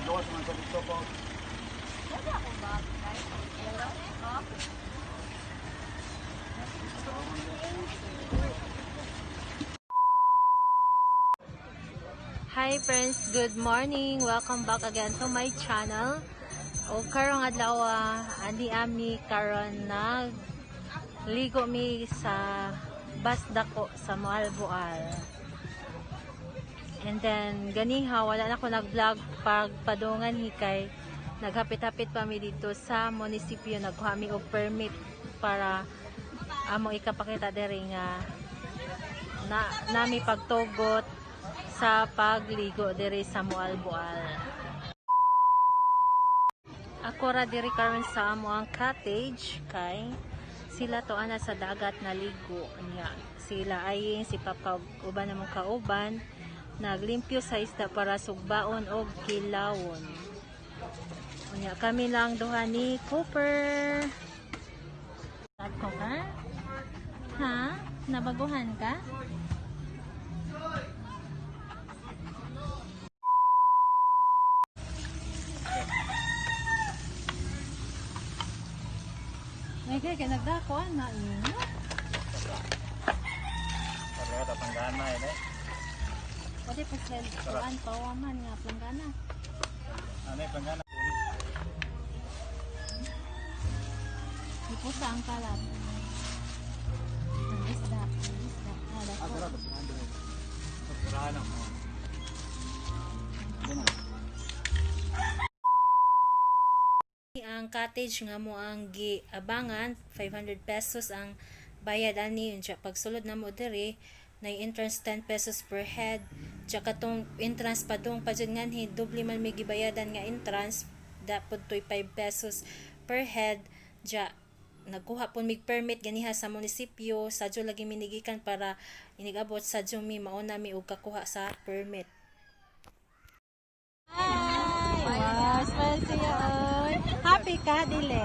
Gawas man sa dito po. Hi friends, good morning. Welcome back again to my channel. O karong adlaw ani ami karon ligo mi sa Basdako sa Moalboal. And then ganiha wala na ko nag-vlog pag padungan hikay naghapit-hapit pa mi dito sa munisipyo, nagkuha mi og permit para amo ikapakita diri nga nami pagtugot sa pagligo diri sa Moalboal. Ako ra diri karon sa amo ang cottage kay sila to ana sa dagat na ligo niya. Sila ay si papa uban namong kauban naglimpyo sa isda para sugbaon og kilawon. Unya kami lang duha ni Cooper. Ako ka? Ha? Nabaguhan ka? May kaya nagdakuan na ino. Sabi ka tatanggana eh. Pwede pa kuan pawaman nga planggana. Ano yung panggana? Ipusa ang kalat. Ang isda. Dako. Pagkarahan ako. Ang cottage nga mo ang giabangan 500 pesos ang bayad ani unya pagsulod na mo diri na entrance 10 pesos per head tsaka tong entrance padung padjud nganhi doble man may gibayadan nga entrance dapat toy 5 pesos per head ja nagkuha pon mig permit ganiha sa munisipyo sadyo lagi minigikan para inigabot sadyo mi mauna mi og kakuha sa permit. Wow, spicy yun. Happy ka, dili?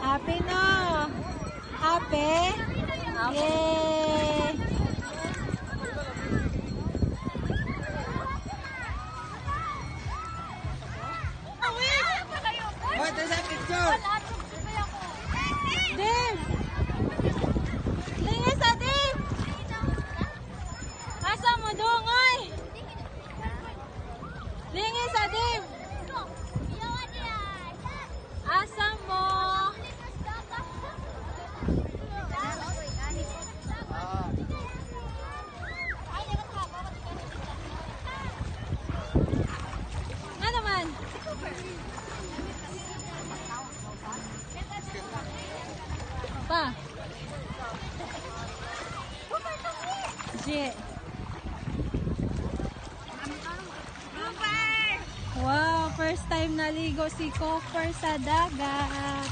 Happy no? Happy? Yay! What is that picture? Dim! Lingis sa Dim! Asa mo dungoy? Lingis sa Dim! Asa mo? Nga naman? Pa? G. Wow, first time naligo si Cooper sa dagat.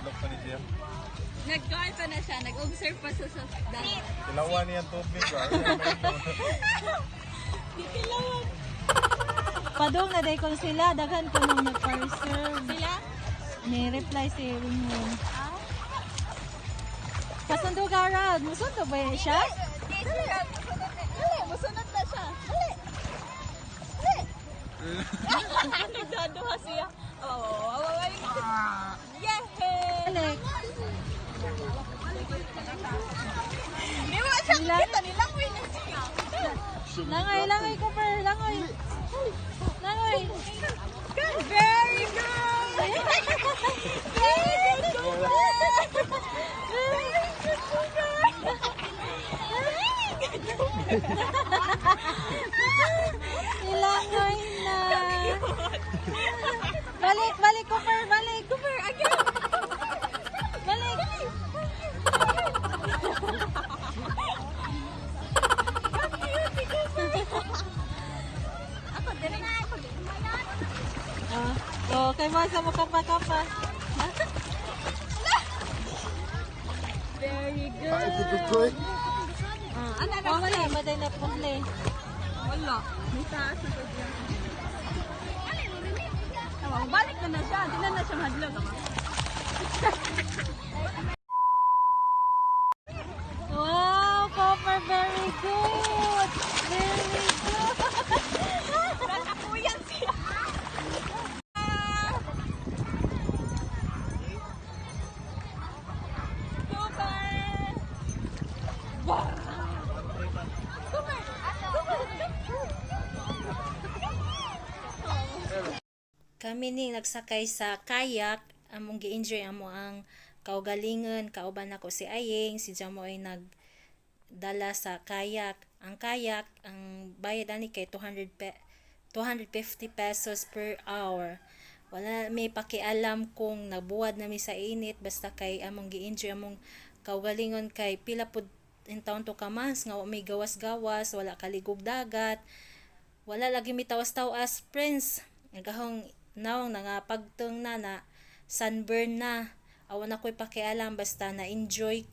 Look pa ni Jim. Nag-guard pa na siya, nag-observe pa sa dagat. Kilawan niya ang tubig. Padong na day kung sila, daghan ko nung nag-parserve. Sila? Ni-reply si Winwin. Kasundo ka, Rod. Musundo ba yun siya? Dali, musunod na siya. Dali. Dali. Nagdaduha siya. Yehey! Alex. Di ba siya kita nilang winning siya? Langoy, langoy, Cooper. Langoy. Langoy. Very good! Very good, Cooper! Ilangoy na. Balik, balik, Cooper. Balik. Cooper, again! Balik. Ako, dali na ako. Oh, kay Masa mo kapa-kapa. Very good. Ano na Oh, wala. Maday na punle. Wala. May taas na pwede yan. Balik na siya. Di na siya madlog. Wow, Cooper, very good. Very good. Kami ning nagsakay sa kayak, among gi-enjoy amo ang kaugalingon, kauban ako si Ayeng, si Jamo ay nagdala sa kayak. Ang kayak, ang bayad ani kay 250 pesos per hour. Wala may pakialam kung nabuwad nami sa init, basta kay among gi-enjoy among kaugalingon kay pila pud in taon to kamas nga wa may gawas-gawas, wala kaligog dagat, wala lagi mi tawas-tawas friends. Nagahong nawang nangapagtong na sunburn na. Awan ako'y pakialam, basta na-enjoy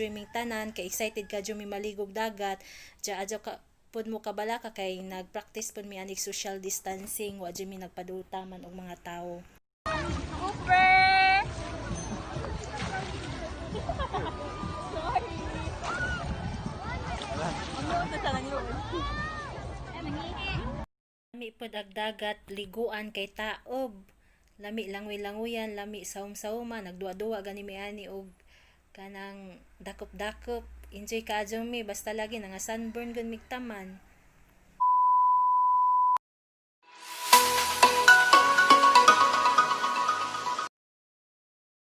ming tanan, kay excited ka dyan mi maligog dagat. Adyo ka pud mo kabalaka kay nagpractice pud mi anig social distancing, wa dyan mi nagpadultaman og mga tao. Cooper! Sorry. Ano ito sa langyo? Lami pud ag dagat, liguan kay taob. Lami langoy-langoyan, lami saum-sauma, nagduwa-duwa gani mi ani og kanang dakop-dakop. Enjoy ka adyo mi, basta lagi nga sunburn gun mig taman.